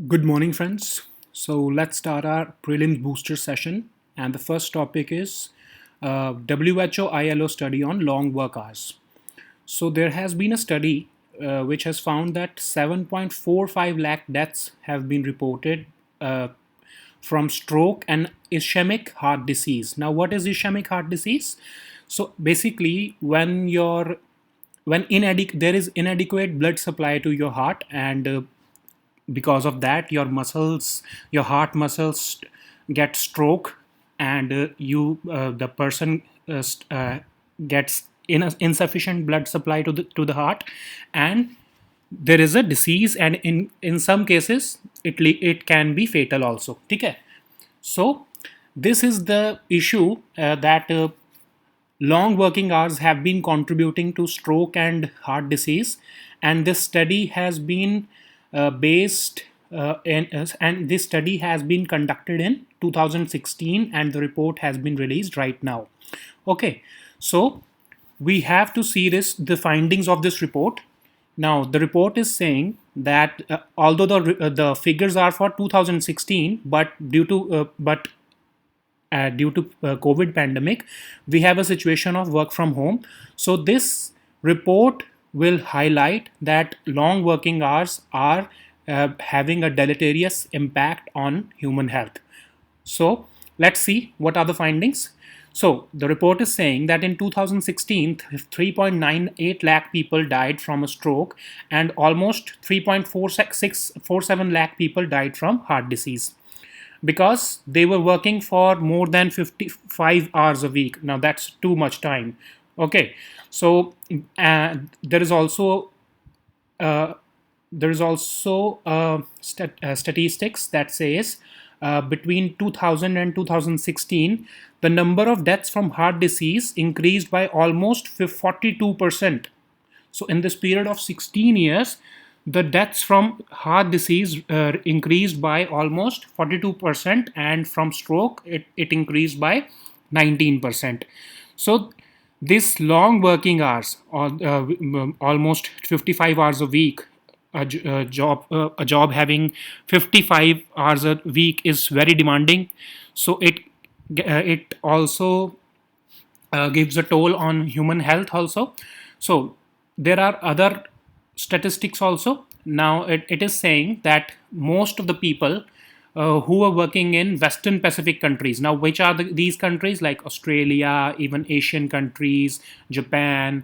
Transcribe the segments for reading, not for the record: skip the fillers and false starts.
Good morning, friends. So let's start our prelims booster session. And the first topic is WHO ILO study on long work hours. So there has been a study which has found that 7.45 lakh deaths have been reported uh, from stroke and ischemic heart disease. Now, what is ischemic heart disease? So basically, there is inadequate blood supply to your heart, and because of that your heart muscles get stroke, and the person gets insufficient blood supply to the heart, and there is a disease, and in some cases it can be fatal also. Okay, so this is the issue that long working hours have been contributing to stroke and heart disease, and this study has been based and this study has been conducted in 2016, and the report has been released right now. Okay, so we have to see the findings of this report. Now the report is saying that although the figures are for 2016, but due to COVID pandemic, we have a situation of work from home. So this report will highlight that long working hours are having a deleterious impact on human health. So let's see what are the findings. So the report is saying that in 2016, 3.98 lakh people died from a stroke, and almost 3.4647 lakh people died from heart disease because they were working for more than 55 hours a week. Now that's too much time. Okay, so there is also uh, statistics that says between 2000 and 2016, the number of deaths from heart disease increased by almost 42%. So in this period of 16 years, the deaths from heart disease increased by almost 42%, and from stroke it increased by 19%. So this long working hours, or almost 55 hours a week, a job having 55 hours a week is very demanding. So it also gives a toll on human health also. So there are other statistics also. Now it is saying that most of the people who are working in Western Pacific countries, now which are these countries, like Australia, even Asian countries, Japan,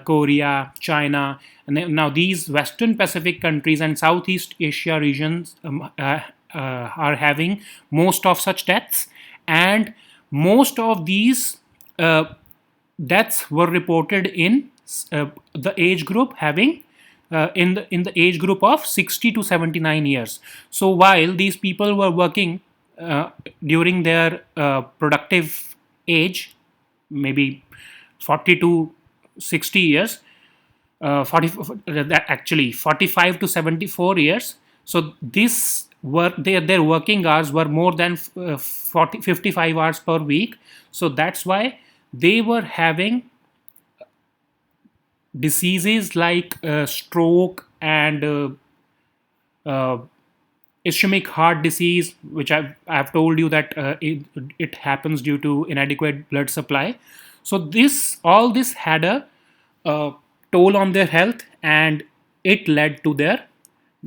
Korea, China, and now these Western Pacific countries and Southeast Asia regions are having most of such deaths, and most of these uh, deaths were reported in the age group having in the age group of 60 to 79 years. So while these people were working during their productive age, maybe 40 to 60 years, 45 to 74 years. So this work, their working hours were more than 55 hours per week. So that's why they were having diseases like stroke and uh, ischemic heart disease, which I've told you that it happens due to inadequate blood supply. So all this had a toll on their health, and it led to their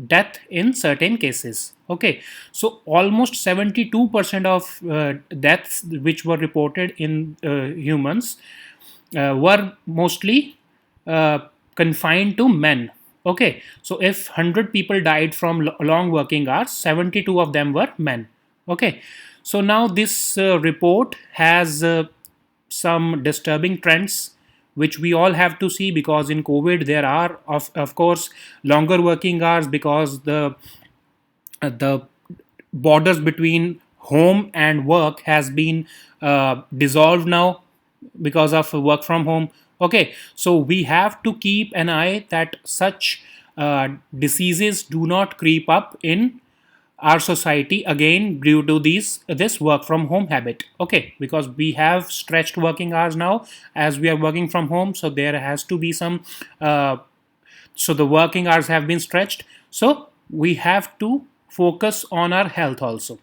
death in certain cases. Okay, so almost 72% of deaths which were reported in humans were mostly uh, confined to men. Okay, so if 100 people died from long working hours, 72 of them were men. Okay, so now this report has some disturbing trends which we all have to see, because in COVID there are of course longer working hours, because the borders between home and work has been dissolved now because of work from home. Okay, so we have to keep an eye that such diseases do not creep up in our society again due to this work from home habit. Okay, because we have stretched working hours now as we are working from home, so there has to be some so the working hours have been stretched, so we have to focus on our health also.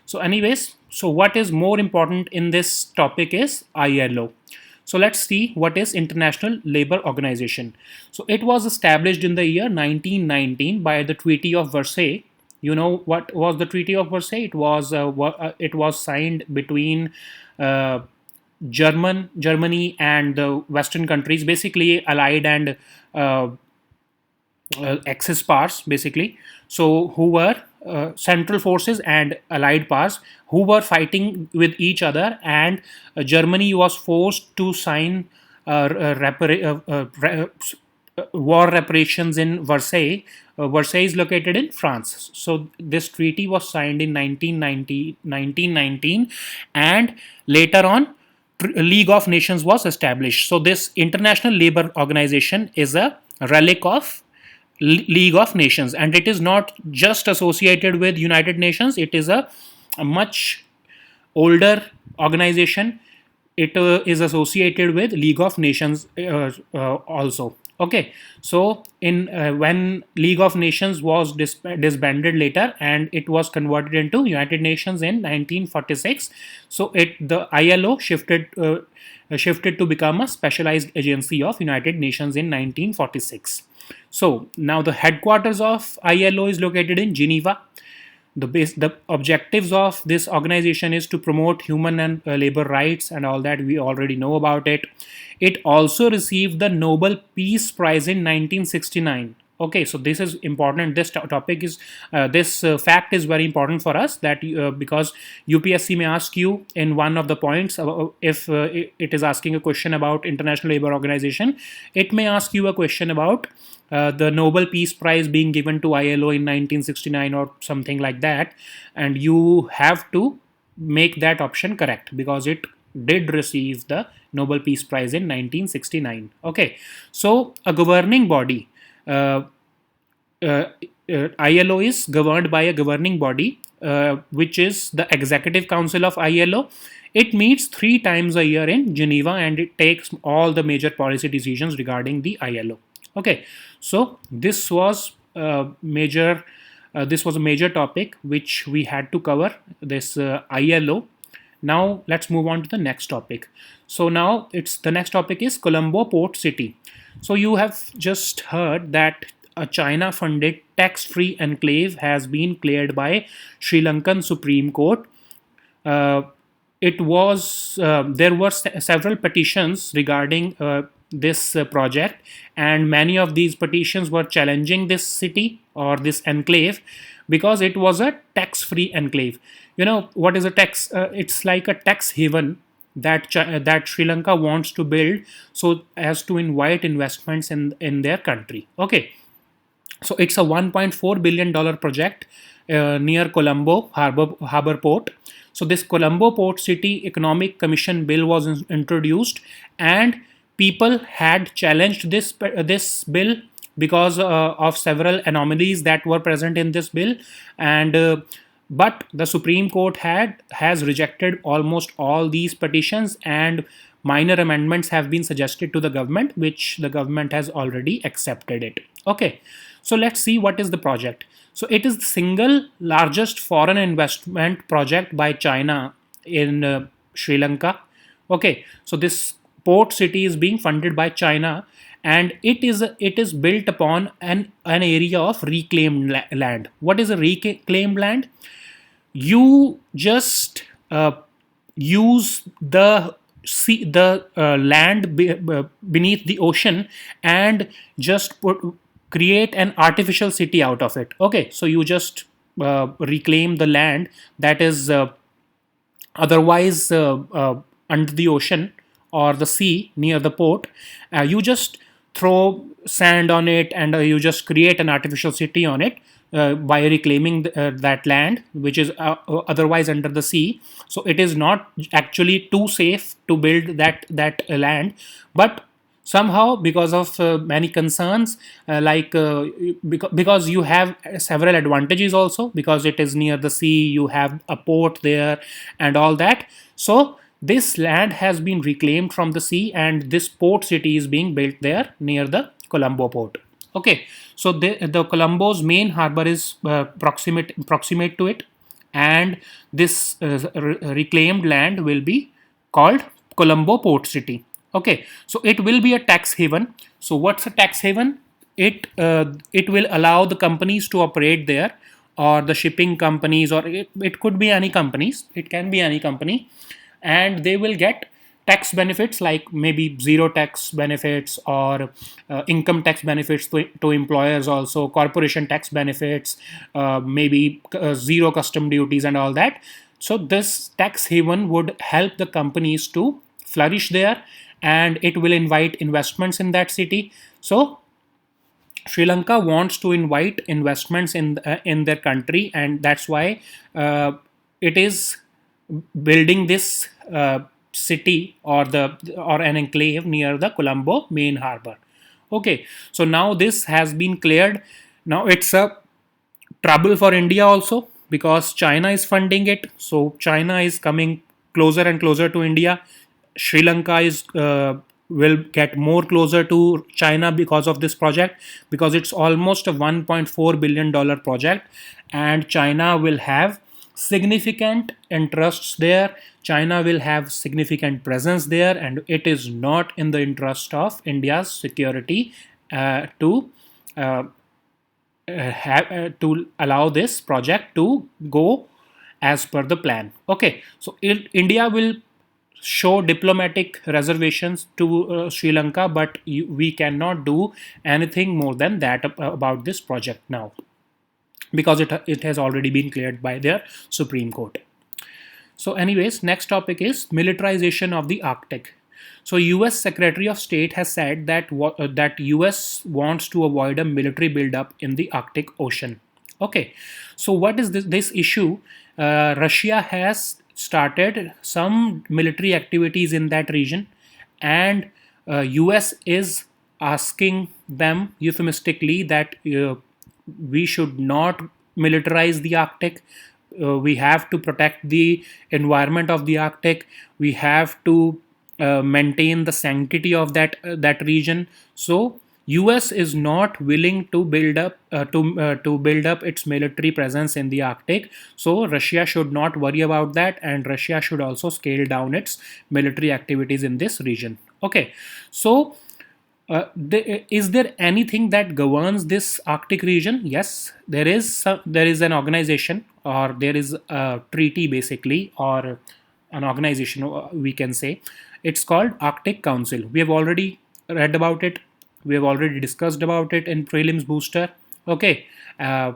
So anyways, so what is more important in this topic is ILO. So let's see what is International Labour Organization. So it was established in the year 1919 by the Treaty of Versailles. You know what was the Treaty of Versailles? It was signed between uh, Germany and the Western countries, basically Allied and uh, Axis powers, basically. So who were Central Forces and Allied powers who were fighting with each other, and Germany was forced to sign war reparations in Versailles. Versailles is located in France. So this treaty was signed in 1919, and later on, League of Nations was established. So this International Labour Organization is a relic of League of Nations, and it is not just associated with United Nations. It is a much older organization. It is associated with League of Nations also. Okay, so in when League of Nations was disbanded later, and it was converted into United Nations in 1946. So the ILO shifted to become a specialized agency of United Nations in 1946. So now the headquarters of ILO is located in Geneva. The objectives of this organization is to promote human and labor rights and all that. We already know about it. It also received the Nobel Peace Prize in 1969. Okay, so this is important. This topic is this fact is very important for us, that because UPSC may ask you in one of the points, if it is asking a question about International Labour Organization, it may ask you a question about the Nobel Peace Prize being given to ILO in 1969 or something like that, and you have to make that option correct because it did receive the Nobel Peace Prize in 1969. Okay, so a governing body. ILO is governed by a governing body, which is the Executive Council of ILO. It meets 3 times a year in Geneva, and it takes all the major policy decisions regarding the ILO. Okay, so this was major. This was a major topic which we had to cover. This ILO. Now let's move on to the next topic. So now the next topic is Colombo Port City. So you have just heard that a China-funded tax-free enclave has been cleared by Sri Lankan Supreme Court. Uh, it was There were several petitions regarding this project, and many of these petitions were challenging this city or this enclave because it was a tax-free enclave. You know what is a tax? It's like a tax haven that Sri Lanka wants to build so as to invite investments in their country. Okay, so it's a $1.4 billion project near Colombo Harbor Port. So this Colombo Port City Economic Commission bill was introduced, and people had challenged this bill because of several anomalies that were present in this bill, and but the Supreme Court has rejected almost all these petitions, and minor amendments have been suggested to the government, which the government has already accepted it. Okay, so let's see what is the project. So it is the single largest foreign investment project by China in Sri Lanka. Okay, so this port city is being funded by China, and it is built upon an area of reclaimed land. What is a reclaimed land? You just use the land beneath the ocean, and just create an artificial city out of it. Okay, so you just reclaim the land that is otherwise under the ocean or the sea near the port. You just throw sand on it, and you just create an artificial city on it by reclaiming that land which is otherwise under the sea. So it is not actually too safe to build that land, but somehow because of many concerns, because you have several advantages also, because it is near the sea, you have a port there and all that. So this land has been reclaimed from the sea, and this port city is being built there near the Colombo port. Okay, so the Colombo's main harbor is proximate to it, and this reclaimed land will be called Colombo Port City. Okay, so it will be a tax haven. So what's a tax haven? It will allow the companies to operate there, or the shipping companies, or it could be any companies. It can be any company, and they will get tax benefits like maybe zero tax benefits, or income tax benefits to employers, also corporation tax benefits, maybe zero custom duties and all that. So this tax haven would help the companies to flourish there, and it will invite investments in that city. So Sri Lanka wants to invite investments in their country, and that's why it is building this city, or an enclave near the Colombo main harbor. Okay, so now this has been cleared. Now it's a trouble for India also, because China is funding it. So China is coming closer and closer to India. Sri Lanka is will get more closer to China because of this project, because it's almost a $1.4 billion project, and China will have significant interests there. China will have significant presence there, and it is not in the interest of India's security to uh, to allow this project to go as per the plan. Okay, so India will show diplomatic reservations to Sri Lanka, but we cannot do anything more than that about this project now, because it has already been cleared by their Supreme Court. So, anyways, next topic is militarization of the Arctic. So, U.S. Secretary of State has said that that U.S. wants to avoid a military buildup in the Arctic Ocean. Okay, so what is this issue? Russia has started some military activities in that region, and U.S. is asking them euphemistically that we should not militarize the Arctic. We have to protect the environment of the Arctic. We have to maintain the sanctity of that region. So US is not willing to build up its military presence in the Arctic. So Russia should not worry about that, and Russia should also scale down its military activities in this region. Okay, so is there anything that governs this Arctic region? Yes, there is an organization, or there is a treaty basically, or an organization, we can say. It's called Arctic Council. We have already read about it. We have already discussed about it in prelims booster. Okay,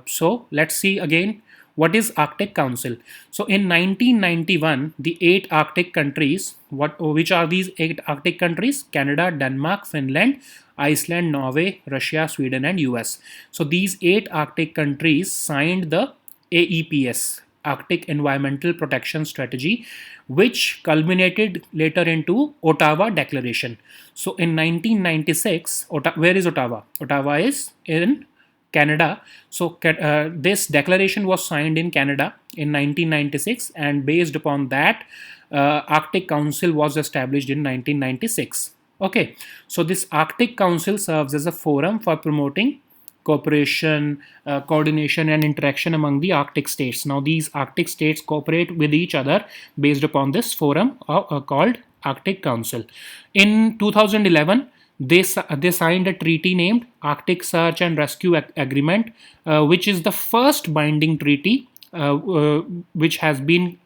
so let's see again, what is Arctic Council. So in 1991, the 8 Arctic countries, which are these 8 Arctic countries? Canada, Denmark, Finland, Iceland, Norway, Russia, Sweden, and US. So these 8 Arctic countries signed the AEPS, Arctic Environmental Protection Strategy, which culminated later into Ottawa Declaration. So in 1996, where is Ottawa? Ottawa is in Canada. So this declaration was signed in Canada in 1996, and based upon that, Arctic Council was established in 1996. Okay, so this Arctic Council serves as a forum for promoting cooperation, coordination, and interaction among the Arctic states. Now, these Arctic states cooperate with each other based upon this forum called Arctic Council. In 2011, they signed a treaty named Arctic Search and Rescue Agreement, which is the first binding treaty which has been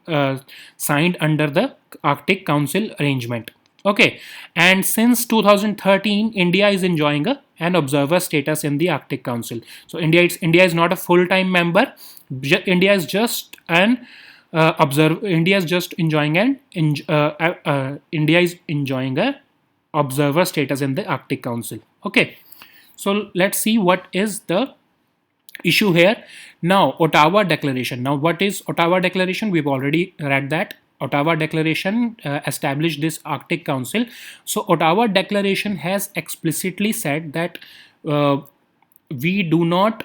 signed under the Arctic Council arrangement. Okay, and since 2013, India is enjoying an observer status in the Arctic Council. So India is not a full-time member. India is just an India is just enjoying India is enjoying a observer status in the Arctic Council. Okay, so let's see what is the issue here. Now, Ottawa Declaration. Now, what is Ottawa Declaration? We've already read that. Ottawa Declaration established this Arctic Council. So, Ottawa Declaration has explicitly said that we do not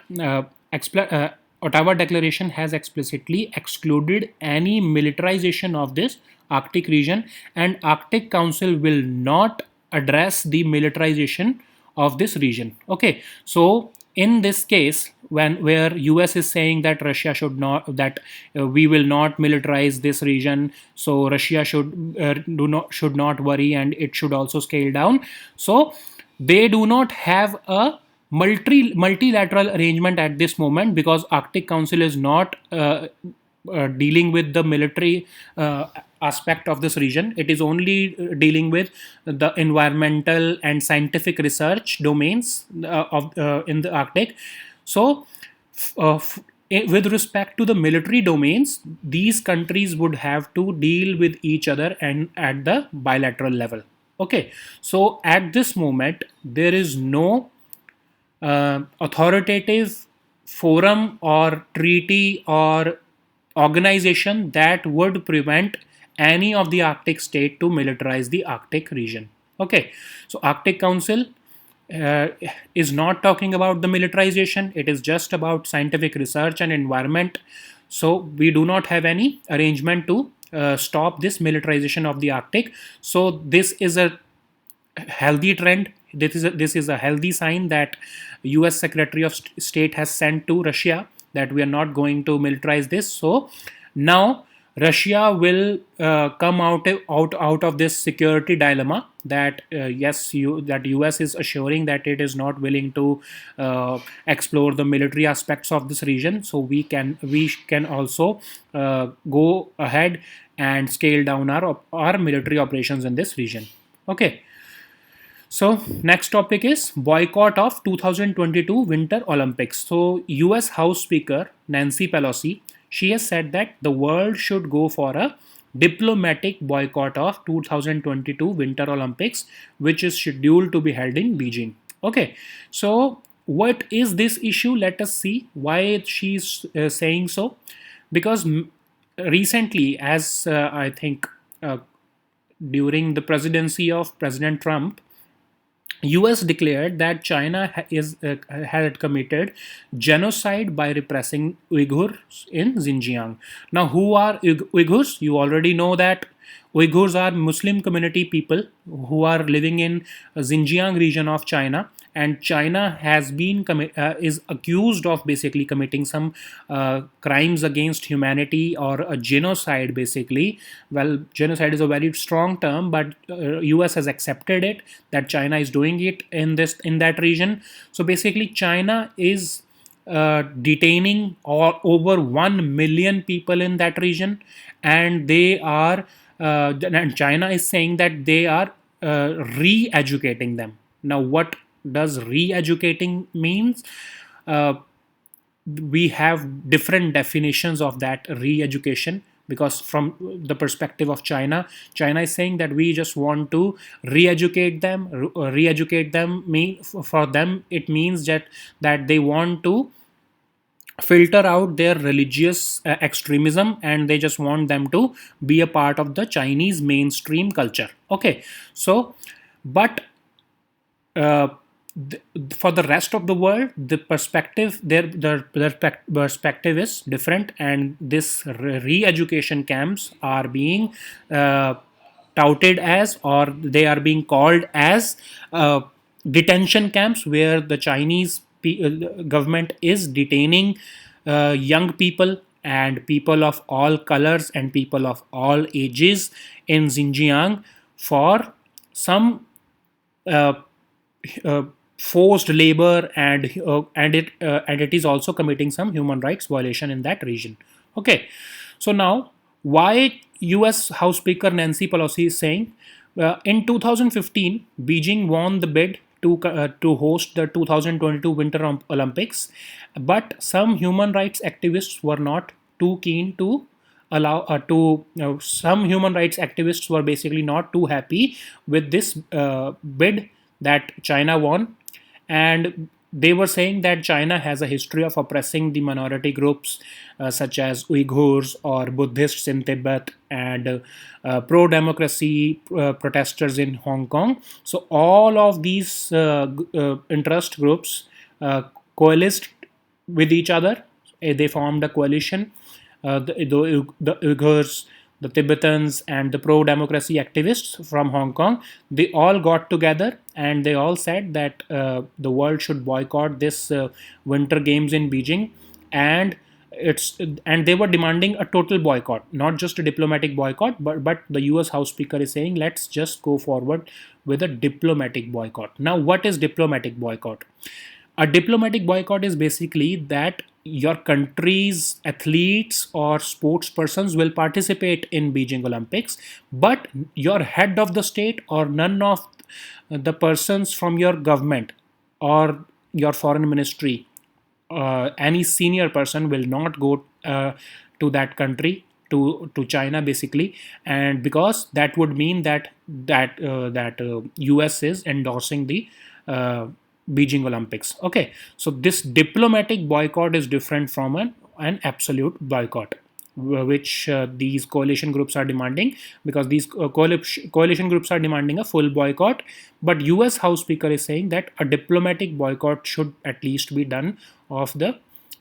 Ottawa Declaration has explicitly excluded any militarization of this Arctic region, and Arctic Council will not address the militarization of this region. Okay, so in this case, when where US is saying that Russia should not, that we will not militarize this region, so Russia should not worry, and it should also scale down. So they do not have a multilateral arrangement at this moment, because Arctic Council is not dealing with the military aspect of this region. It is only dealing with the environmental and scientific research domains of in the Arctic. So, with respect to the military domains, these countries would have to deal with each other and at the bilateral level. Okay, so at this moment, there is no authoritative forum or treaty or organization that would prevent any of the Arctic state to militarize the Arctic region. Okay, so Arctic Council uh, is not talking about the militarization. It is just about scientific research and environment. So we do not have any arrangement to stop this militarization of the Arctic. So this is a healthy trend. This is a healthy sign that US Secretary of State has sent to Russia, that we are not going to militarize this. So now Russia will come out of this security dilemma, that yes, that US is assuring that it is not willing to explore the military aspects of this region. So we can also go ahead and scale down our military operations in this region. Okay. So next topic is boycott of 2022 Winter Olympics. So US House Speaker Nancy Pelosi, she has said that the world should go for a diplomatic boycott of 2022 Winter Olympics, which is scheduled to be held in Beijing. Okay, so what is this issue? Let us see why she's saying so. Because recently, as I think during the presidency of President Trump, US declared that China had committed genocide by repressing Uyghurs in Xinjiang. Now, who are Uyghurs? You already know that Uyghurs are Muslim community people who are living in Xinjiang region of China, and China is accused of basically committing some crimes against humanity, or a genocide basically. Well, genocide is a very strong term, but US has accepted it, that China is doing it in that region. So basically China is detaining over 1 million people in that region, and they are and China is saying that they are re-educating them. Now, what does re-educating means? Uh, we have different definitions of that re-education, because from the perspective of China is saying that we just want to re-educate them. Re-educate them mean, for them it means that they want to filter out their religious extremism, and they just want them to be a part of the Chinese mainstream culture. Okay, so but uh, for the rest of the world, the perspective their perspective is different, and this re-education camps are being touted as, or they are being called as detention camps, where the Chinese government is detaining young people and people of all colors and people of all ages in Xinjiang for some uh, uh, forced labor, and it is also committing some human rights violation in that region. Okay, so now why U.S. House Speaker Nancy Pelosi is saying in 2015 Beijing won the bid to host the 2022 Winter Olympics, but some human rights activists were not too keen to allow some human rights activists were basically not too happy with this bid that China won, and they were saying that China has a history of oppressing the minority groups such as Uyghurs or Buddhists in Tibet, and pro democracy protesters in Hong Kong. So, all of these interest groups coalesced with each other. They formed a coalition. The Uyghurs, the Tibetans, and the pro-democracy activists from Hong Kong, they all got together and they all said that the world should boycott this Winter Games in Beijing, and it's and they were demanding a total boycott, not just a diplomatic boycott, but the U.S. House Speaker is saying let's just go forward with a diplomatic boycott. Now, what is diplomatic boycott? A diplomatic boycott is basically that your country's athletes or sports persons will participate in Beijing Olympics, but your head of the state or none of the persons from your government or your foreign ministry, any senior person will not go to that country, to China basically, and because that would mean that US is endorsing the Beijing Olympics. Okay, so this diplomatic boycott is different from an absolute boycott, which these coalition groups are demanding, because these coalition groups are demanding a full boycott, but US House Speaker is saying that a diplomatic boycott should at least be done of the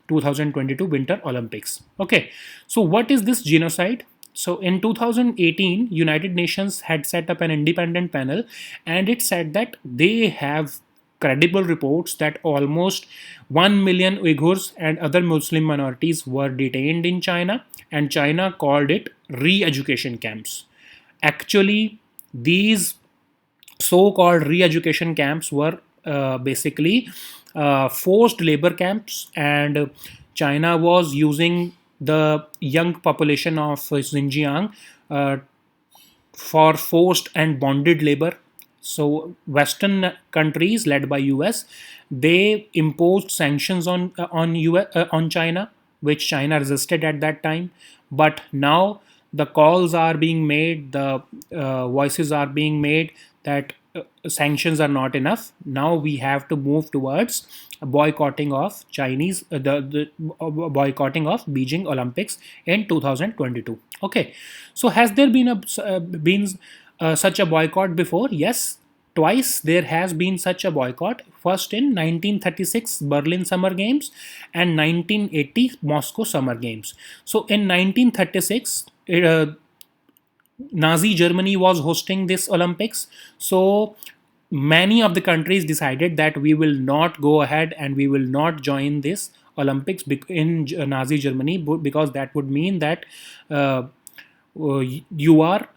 2022 Winter Olympics. Okay, so what is this genocide? So in 2018, United Nations had set up an independent panel, and it said that they have credible reports that almost 1 million Uyghurs and other Muslim minorities were detained in China, and China called it re-education camps. Actually, these so-called re-education camps were basically forced labor camps, and China was using the young population of Xinjiang for forced and bonded labor. So Western countries led by US, they imposed sanctions on China, which China resisted at that time. But now the calls are being made, the voices are being made that sanctions are not enough. Now we have to move towards boycotting of boycotting of Beijing Olympics in 2022. Okay, so has there been such a boycott before? Yes, twice there has been such a boycott. First in 1936 Berlin Summer Games and 1980 Moscow Summer Games. So in 1936, Nazi Germany was hosting this Olympics. So many of the countries decided that we will not go ahead and we will not join this Olympics in Nazi Germany, because that would mean that you are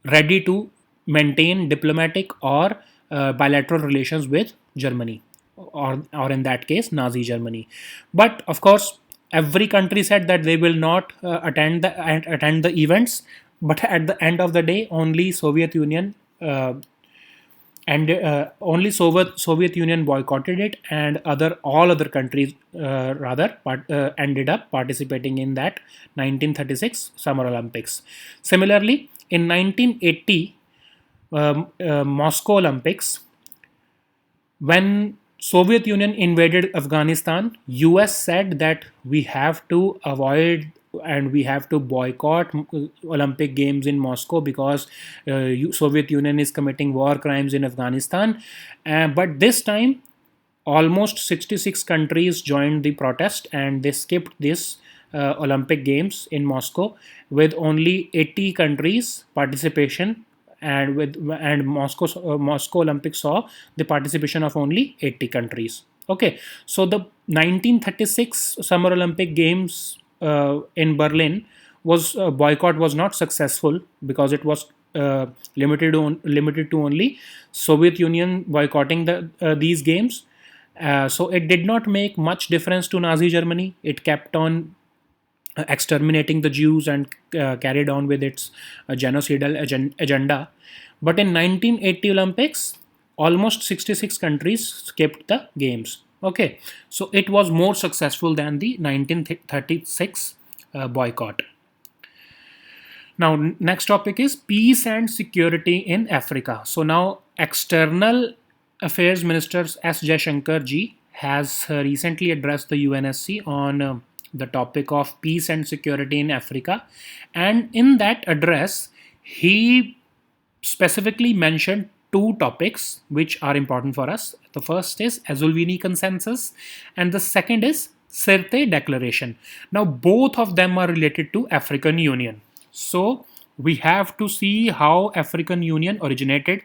ready to maintain diplomatic or bilateral relations with Germany, or in that case Nazi Germany. But of course, every country said that they will not attend the events. But at the end of the day, only Soviet Union and only Soviet Union boycotted it, and all other countries ended up participating in that 1936 Summer Olympics. Similarly, in 1980 Moscow Olympics, when Soviet Union invaded Afghanistan, US said that we have to avoid and we have to boycott Olympic Games in Moscow because Soviet Union is committing war crimes in Afghanistan. But this time, almost 66 countries joined the protest, and they skipped this Olympic Games in Moscow, with only 80 countries participation, and Moscow Olympics saw the participation of only 80 countries. Okay, so the 1936 Summer Olympic Games in Berlin boycott was not successful, because it was limited to only Soviet Union boycotting these games. So it did not make much difference to Nazi Germany. It kept on exterminating the Jews and carried on with its genocidal agenda. But in 1980 Olympics, almost 66 countries skipped the games. Okay, so it was more successful than the 1936 boycott. Now, next topic is peace and security in Africa. So now, External Affairs Minister S. Jaishankar ji has recently addressed the UNSC on the topic of peace and security in Africa. And in that address, he specifically mentioned two topics which are important for us. The first is Azulvini Consensus, and the second is Sirte Declaration. Now, both of them are related to African Union. So we have to see how African Union originated.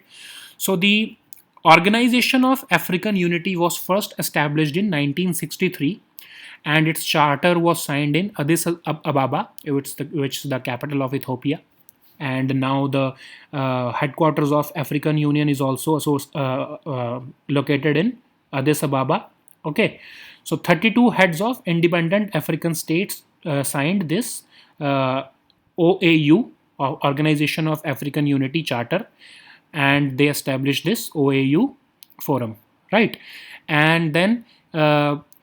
So the Organization of African Unity was first established in 1963, and its charter was signed in Addis Ababa, which is the capital of Ethiopia. And now the headquarters of African Union is also located in Addis Ababa. Okay, so 32 heads of independent African states signed this uh, OAU, Organization of African Unity Charter, and they established this OAU forum, right? And then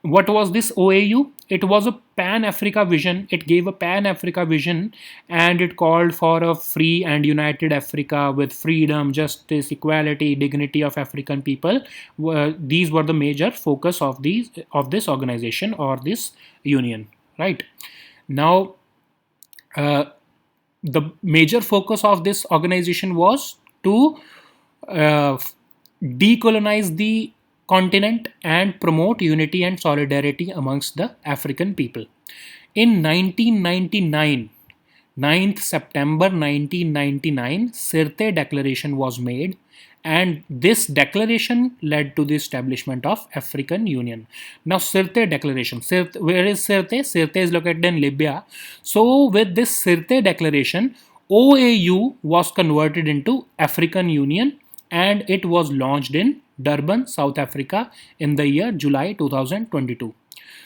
what was this OAU? It was a pan Africa vision. It gave a pan Africa vision, and it called for a free and united Africa with freedom, justice, equality, dignity of African people. These were the major focus of this organization or this union, right? Now, uh, the major focus of this organization was to uh, decolonize the continent and promote unity and solidarity amongst the African people. In 1999, 9th September 1999, Sirte Declaration was made, and this declaration led to the establishment of African Union. Now, Sirte Declaration, where is Sirte? Sirte is located in Libya. So, with this Sirte Declaration, OAU was converted into African Union, and it was launched in Durban, South Africa in the year July 2022.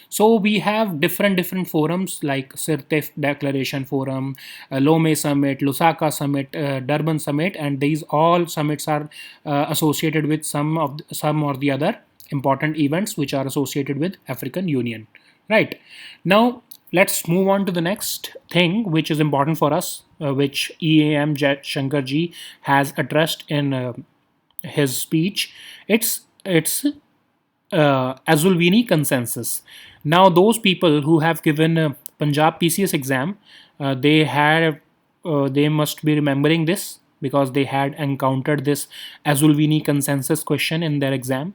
So we have different forums like Sirte Declaration Forum, Lome Summit, Lusaka Summit, Durban Summit, and these all summits are associated with some or the other important events which are associated with African Union. Right now, let's move on to the next thing which is important for us, which EAM Shankarji has addressed in his speech. It's Azulvini consensus. Now, those people who have given Punjab PCS exam, they must be remembering this because they had encountered this Azulvini consensus question in their exam.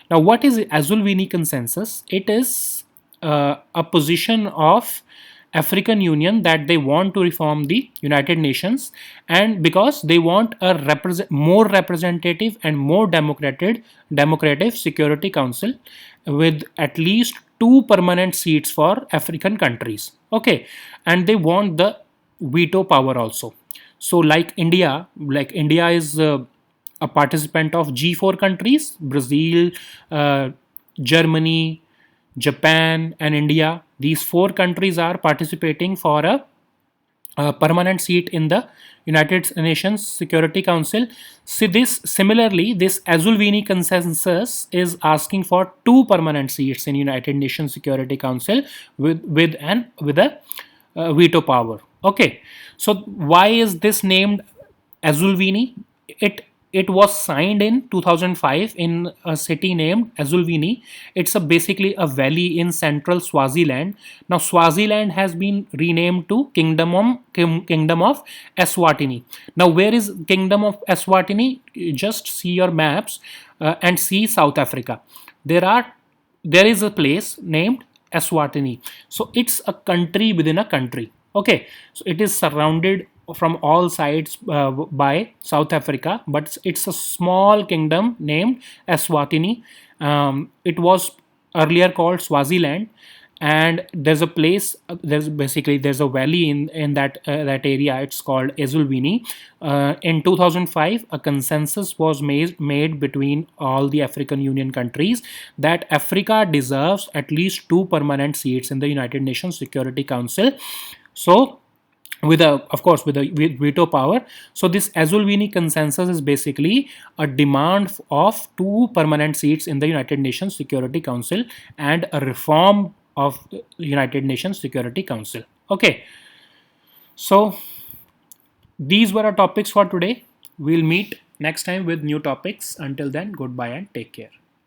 Now, what is Azulvini consensus? It is a position of African Union that they want to reform the United Nations, and because they want a more representative and more democratic Security Council with at least two permanent seats for African countries. Okay, and they want the veto power also. So, like India is a participant of G4 countries: Brazil, Germany, Japan, and India. These four countries are participating for a permanent seat in the United Nations Security Council. See, similarly, this Azulvini consensus is asking for two permanent seats in United Nations Security Council with a veto power. Okay, so why is this named Azulvini? It was signed in 2005 in a city named Azulvini. It's basically a valley in central Swaziland. Now, Swaziland has been renamed to Kingdom of Eswatini. Now, where is Kingdom of Eswatini? Just see your maps and see South Africa. There is a place named Eswatini. So it's a country within a country. Okay, so it is surrounded from all sides by South Africa, but it's a small kingdom named Eswatini. It was earlier called Swaziland, and there's a place. There's a valley in that area. It's called Ezulwini. In 2005, a consensus was made between all the African Union countries that Africa deserves at least two permanent seats in the United Nations Security Council. So with a veto power. So this Azulvini consensus is basically a demand of two permanent seats in the United Nations Security Council and a reform of the United Nations Security Council. Okay, so these were our topics for today. We'll meet next time with new topics. Until then, goodbye and take care.